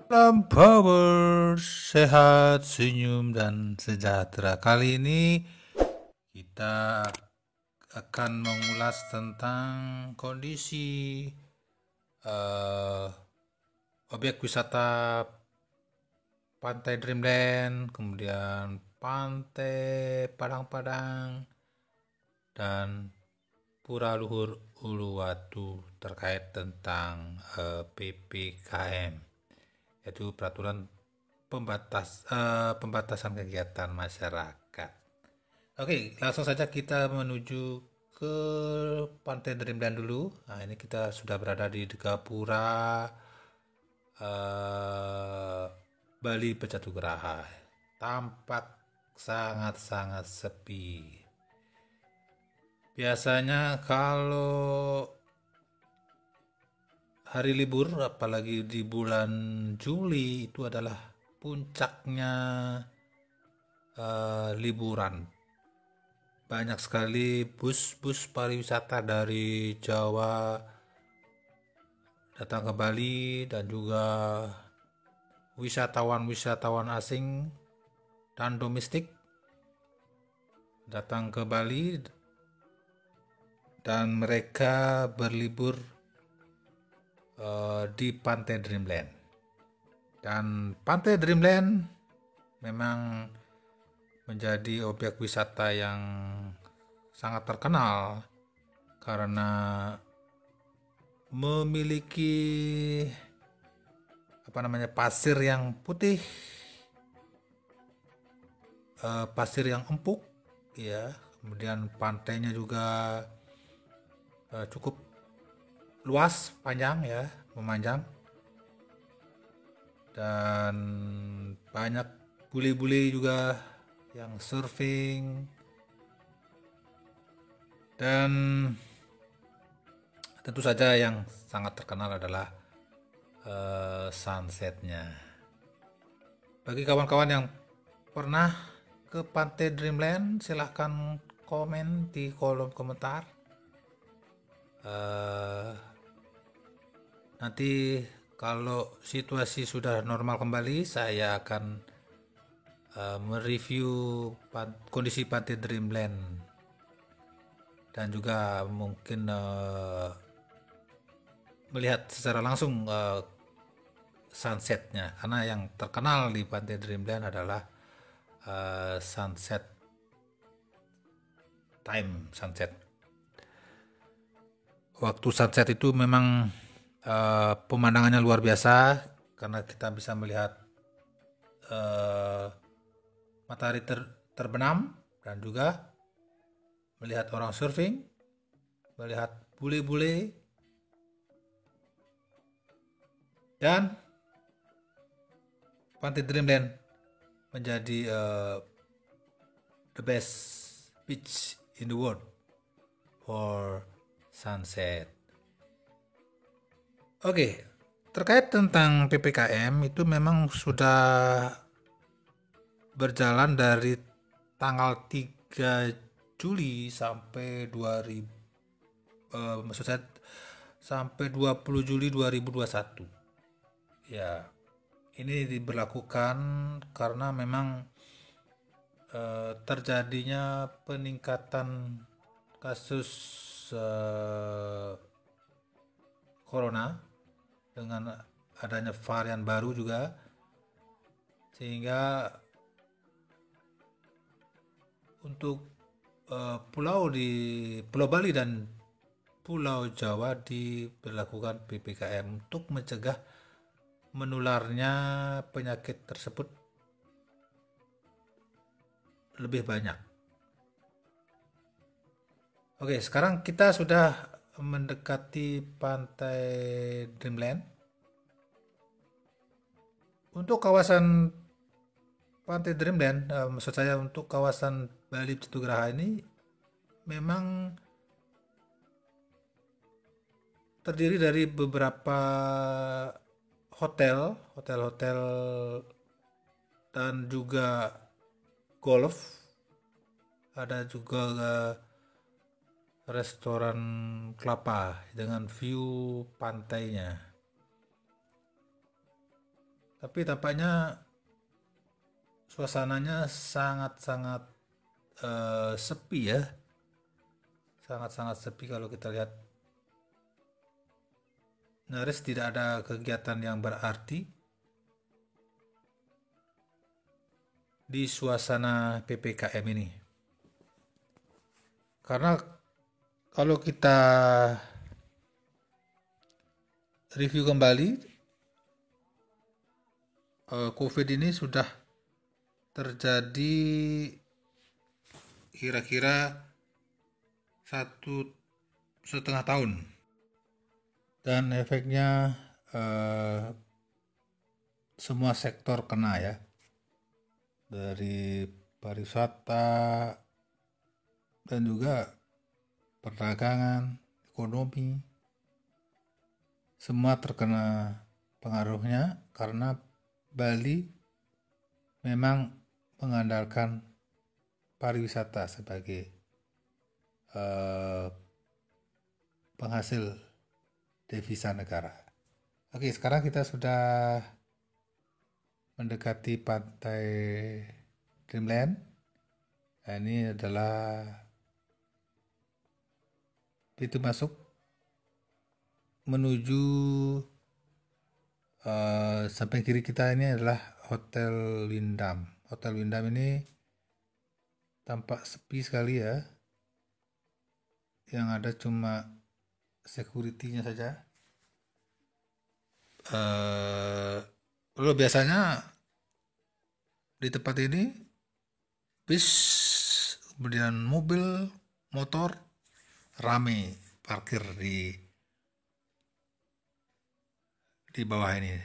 Salam power, sehat, senyum, dan sejahtera. Kali ini kita akan mengulas tentang kondisi eh, objek wisata Pantai Dreamland, kemudian Pantai Padang-Padang, dan Pura Luhur Uluwatu terkait tentang PPKM, yaitu peraturan pembatasan kegiatan masyarakat. Oke, langsung saja kita menuju ke Pantai Dreamland dulu. Nah, ini kita sudah berada di Gapura, eh, Bali Pecatugraha. Tampak sangat-sangat sepi. Biasanya kalau hari libur, apalagi di bulan Juli, itu adalah puncaknya liburan. Banyak sekali bus-bus pariwisata dari Jawa datang ke Bali, dan juga wisatawan-wisatawan asing dan domestik datang ke Bali, dan mereka berlibur di Pantai Dreamland. Dan Pantai Dreamland memang menjadi objek wisata yang sangat terkenal karena memiliki pasir yang putih, pasir yang empuk, ya. Kemudian pantainya juga cukup luas, panjang, ya, memanjang, dan banyak bule-bule juga yang surfing, dan tentu saja yang sangat terkenal adalah sunsetnya. Bagi kawan-kawan yang pernah ke Pantai Dreamland, silahkan komen di kolom komentar. Nanti kalau situasi sudah normal kembali, saya akan mereview kondisi Pantai Dreamland, dan juga mungkin melihat secara langsung sunsetnya, karena yang terkenal di Pantai Dreamland adalah sunset time, sunset. Waktu sunset itu memang pemandangannya luar biasa, karena kita bisa melihat matahari terbenam, dan juga melihat orang surfing, melihat bule-bule, dan Pantai Dreamland menjadi the best beach in the world for sunset. Oke, terkait tentang PPKM itu memang sudah berjalan dari tanggal 3 Juli sampai 20 Juli 2021. Ya, ini diberlakukan karena memang terjadinya peningkatan kasus corona dengan adanya varian baru juga, sehingga untuk Pulau Bali dan Pulau Jawa diberlakukan PPKM untuk mencegah menularnya penyakit tersebut lebih banyak. Oke, sekarang kita sudah mendekati Pantai Dreamland. Untuk kawasan Pantai Dreamland, maksud saya untuk kawasan Bali Pecatugraha ini memang terdiri dari beberapa hotel dan juga golf. Ada juga restoran kelapa dengan view pantainya. Tapi tampaknya suasananya sangat-sangat sepi ya. Sangat-sangat sepi kalau kita lihat. Nyaris tidak ada kegiatan yang berarti di suasana PPKM ini. Karena kalau kita review kembali, COVID ini sudah terjadi kira-kira 1,5 tahun, dan efeknya semua sektor kena ya, dari pariwisata dan juga perdagangan, ekonomi, semua terkena pengaruhnya karena Bali memang mengandalkan pariwisata sebagai penghasil devisa negara. Oke, sekarang kita sudah mendekati pantai Dreamland. Nah, ini adalah pintu masuk menuju samping kiri kita. Ini adalah Hotel Windham. Hotel Windham ini tampak sepi sekali ya. Yang ada cuma security-nya saja. Lalu biasanya di tempat ini bis, kemudian mobil, motor rame parkir di bawah ini,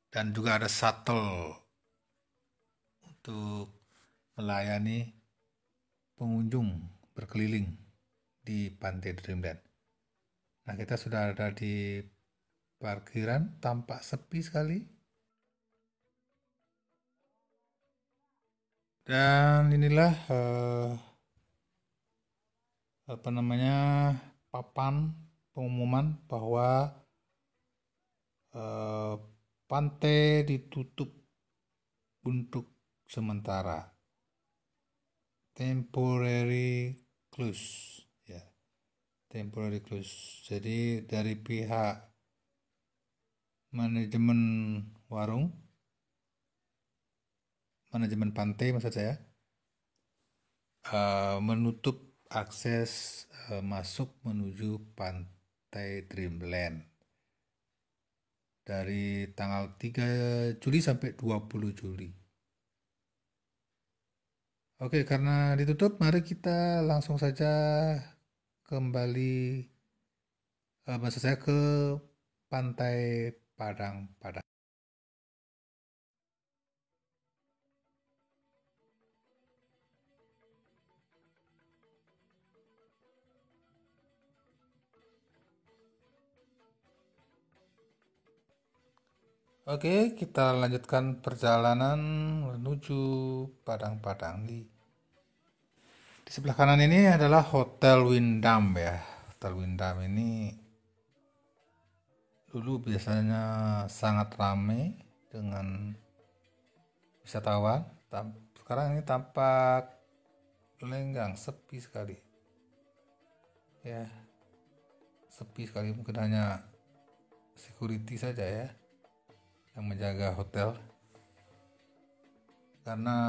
dan juga ada shuttle untuk melayani pengunjung berkeliling di Pantai Dreamland. Nah, kita sudah ada di parkiran, tampak sepi sekali. Dan inilah papan pengumuman bahwa pantai ditutup untuk sementara, temporary close ya, temporary close. Jadi dari pihak manajemen warung, manajemen pantai maksud saya, menutup akses masuk menuju Pantai Dreamland dari tanggal 3 Juli sampai 20 Juli. Oke, karena ditutup, mari kita langsung saja kembali maksud saya ke Pantai Padang-Padang. Oke, kita lanjutkan perjalanan menuju Padang-Padang. Di sebelah kanan ini adalah Hotel Windham ya. Hotel Windham ini dulu biasanya sangat ramai dengan wisatawan. Sekarang ini tampak lenggang, sepi sekali. Ya, sepi sekali, mungkin hanya security saja ya yang menjaga hotel, karena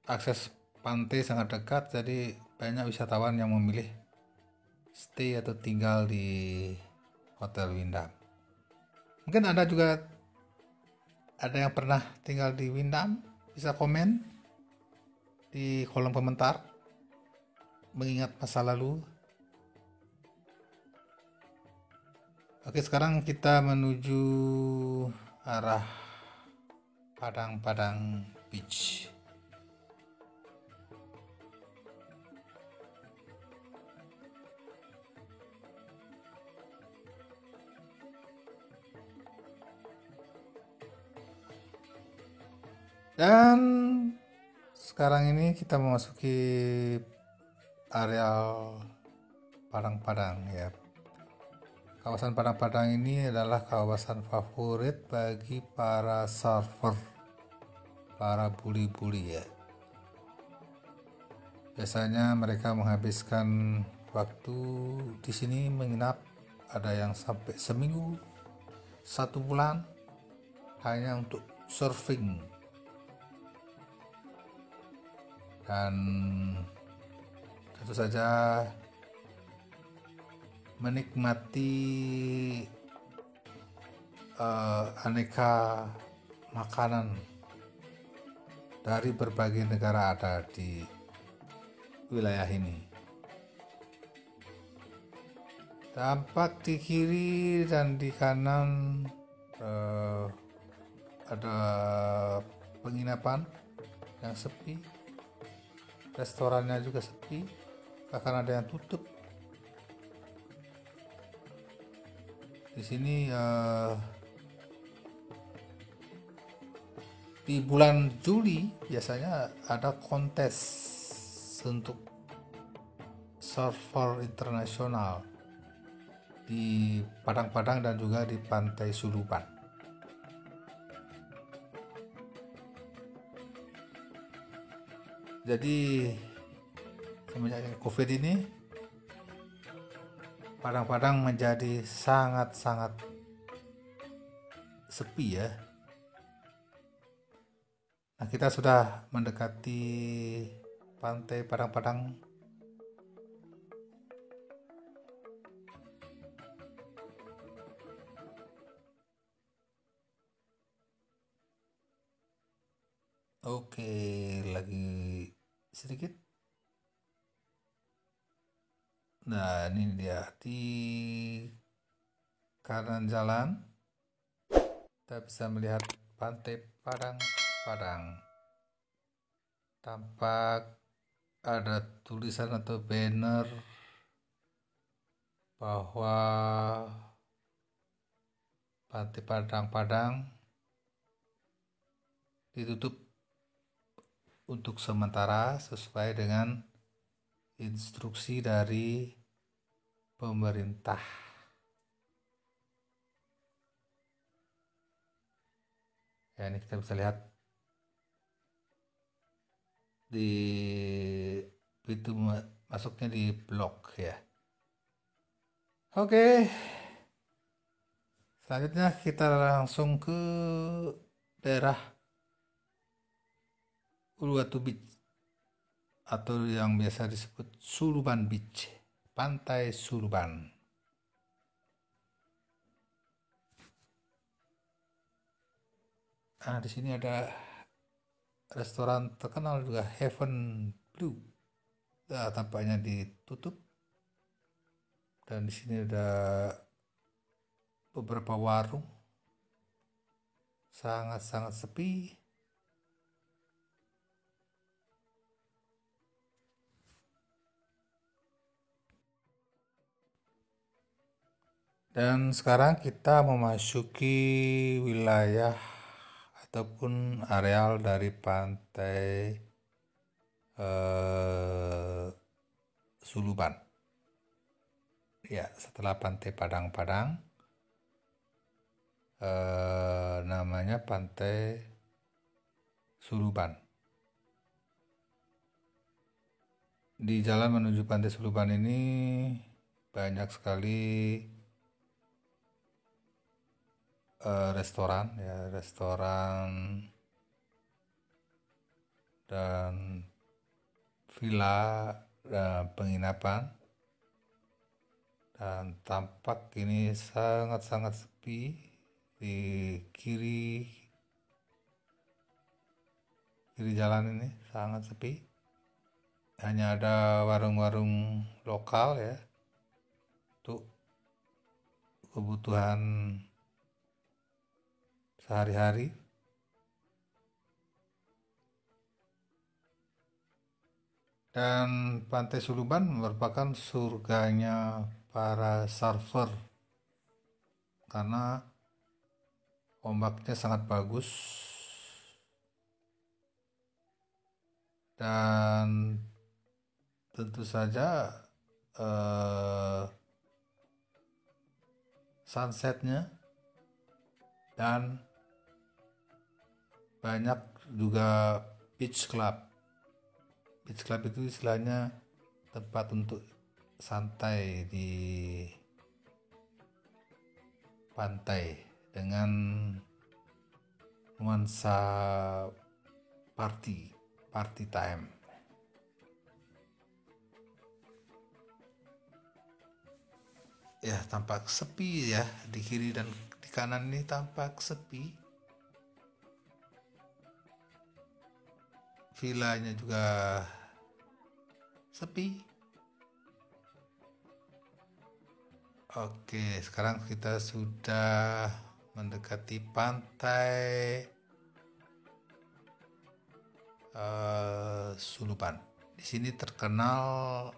akses pantai sangat dekat, jadi banyak wisatawan yang memilih stay atau tinggal di Hotel Windham. Mungkin ada yang pernah tinggal di Windham, bisa komen di kolom komentar mengingat masa lalu. Oke, sekarang kita menuju arah Padang-Padang Beach. Dan sekarang ini kita memasuki areal Padang-Padang ya. Kawasan Padang-Padang ini adalah kawasan favorit bagi para surfer, para buli-buli ya. Biasanya mereka menghabiskan waktu di sini menginap, ada yang sampai seminggu, 1 bulan hanya untuk surfing. Dan tentu saja menikmati aneka makanan dari berbagai negara ada di wilayah ini. Tampak di kiri dan di kanan ada penginapan yang sepi, restorannya juga sepi, bahkan ada yang tutup. Di sini di bulan Juli biasanya ada kontes untuk surfer internasional di Padang-Padang dan juga di Pantai Suluban. Jadi semenjak COVID ini Padang-Padang menjadi sangat-sangat sepi ya. Nah, kita sudah mendekati Pantai Padang-Padang. Oke, lagi sedikit. Nah, ini dia di kanan jalan kita bisa melihat Pantai Padang-Padang. Tampak ada tulisan atau banner bahwa Pantai Padang-Padang ditutup untuk sementara sesuai dengan instruksi dari pemerintah. Ya, ini kita bisa lihat di pintu masuknya di blok ya. Oke, selanjutnya kita langsung ke daerah Uluwatu Beach atau yang biasa disebut Suluban Beach, Pantai Suluban. Nah, di sini ada restoran terkenal juga, Heaven Blue. Nah, tampaknya ditutup. Dan di sini ada beberapa warung, sangat-sangat sepi. Dan sekarang kita memasuki wilayah ataupun areal dari Pantai Suluban. Ya, setelah Pantai Padang-Padang, namanya Pantai Suluban. Di jalan menuju Pantai Suluban ini banyak sekali restoran dan villa dan penginapan, dan tampak ini sangat-sangat sepi. Di kiri jalan ini sangat sepi, hanya ada warung-warung lokal ya untuk kebutuhan sehari-hari. Dan Pantai Suluban merupakan surganya para surfer karena ombaknya sangat bagus dan tentu saja sunsetnya, dan banyak juga beach club. Beach club itu istilahnya tempat untuk santai di pantai dengan nuansa party time. Ya, tampak sepi ya, di kiri dan di kanan ini tampak sepi. Villanya juga sepi. Oke, sekarang kita sudah mendekati pantai Sulupan. Di sini terkenal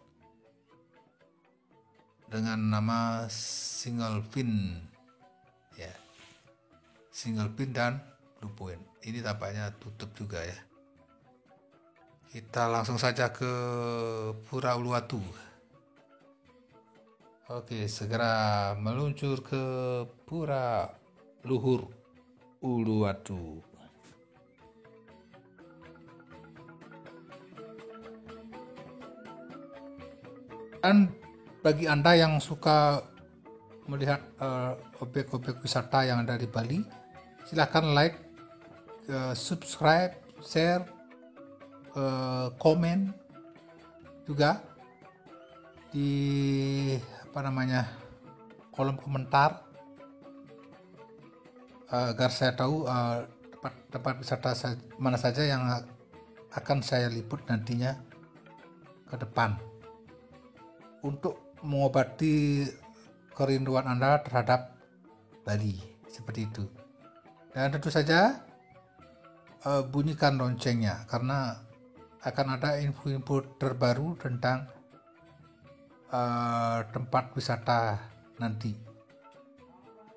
dengan nama Single Fin, ya, Single Fin dan Blue Point. Ini tampaknya tutup juga ya. Kita langsung saja ke Pura Uluwatu. Oke, segera meluncur ke Pura Luhur Uluwatu. Dan bagi Anda yang suka melihat objek-objek wisata yang ada di Bali, silahkan like, subscribe, share, komen juga di kolom komentar agar saya tahu tempat wisata mana saja yang akan saya liput nantinya ke depan untuk mengobati kerinduan Anda terhadap Bali, seperti itu. Dan tentu saja bunyikan loncengnya karena akan ada info-info terbaru tentang tempat wisata nanti.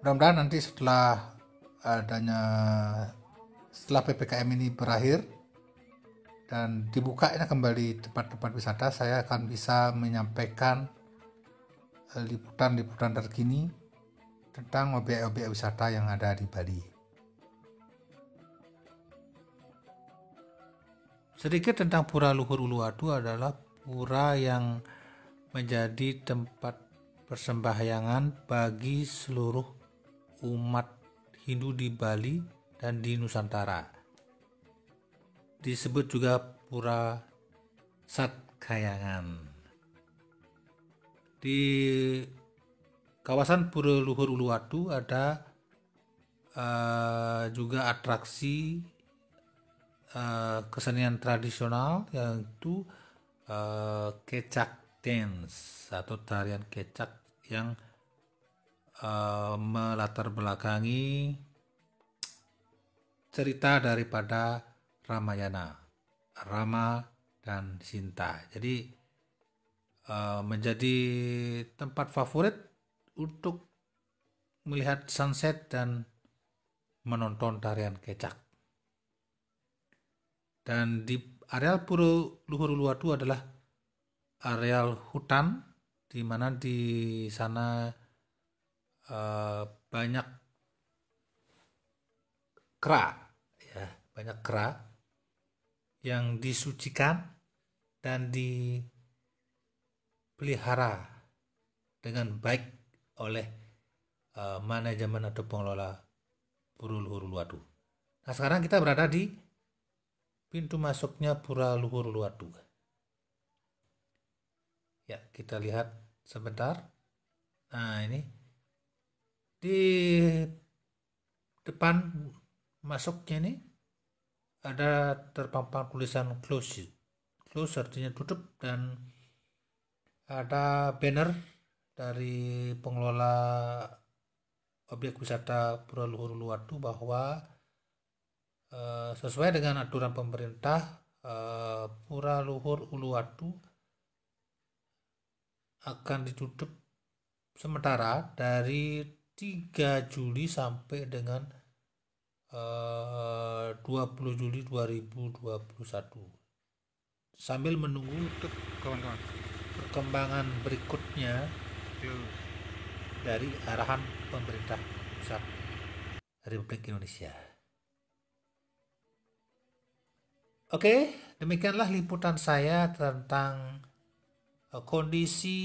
Mudah-mudahan nanti setelah PPKM ini berakhir dan dibukanya kembali tempat-tempat wisata, saya akan bisa menyampaikan liputan-liputan terkini tentang objek-objek wisata yang ada di Bali. Sedikit tentang Pura Luhur Uluwatu adalah pura yang menjadi tempat persembahyangan bagi seluruh umat Hindu di Bali dan di Nusantara. Disebut juga Pura Satkayangan. Di kawasan Pura Luhur Uluwatu ada juga atraksi kesenian tradisional, yaitu kecak dance atau tarian kecak yang melatar belakangi cerita daripada Ramayana, Rama dan Sinta. Jadi menjadi tempat favorit untuk melihat sunset dan menonton tarian kecak. Dan di areal Pura Luhur Uluwatu adalah areal hutan, di mana di sana banyak kera yang disucikan dan dipelihara dengan baik oleh manajemen atau pengelola Pura Luhur Uluwatu. Nah, sekarang kita berada di pintu masuknya Pura Luhur Uluwatu. Ya, kita lihat sebentar. Nah, ini di depan masuknya ini ada terpampang tulisan close. Close artinya tutup, dan ada banner dari pengelola objek wisata Pura Luhur Uluwatu bahwa sesuai dengan aturan pemerintah, Pura Luhur Uluwatu akan ditutup sementara dari 3 Juli sampai dengan 20 Juli 2021 sambil menunggu untuk perkembangan berikutnya dari arahan pemerintah pusat Republik Indonesia. Oke, demikianlah liputan saya tentang kondisi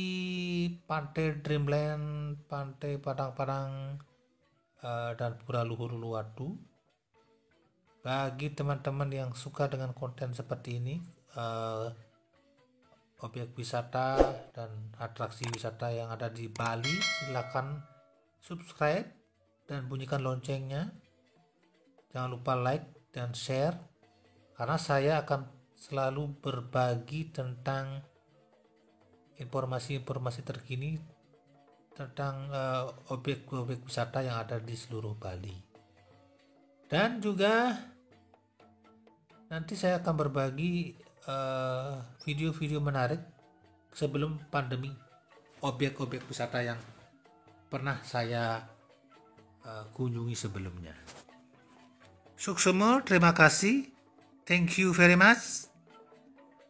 Pantai Dreamland, Pantai Padang-Padang, dan Pura Luhur Uluwatu. Bagi teman-teman yang suka dengan konten seperti ini, objek wisata dan atraksi wisata yang ada di Bali, silakan subscribe dan bunyikan loncengnya. Jangan lupa like dan share, karena saya akan selalu berbagi tentang informasi-informasi terkini tentang objek-objek wisata yang ada di seluruh Bali. Dan juga nanti saya akan berbagi video-video menarik sebelum pandemi, objek-objek wisata yang pernah saya kunjungi sebelumnya. Suksema, terima kasih. Thank you very much.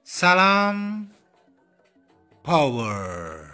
Salam power.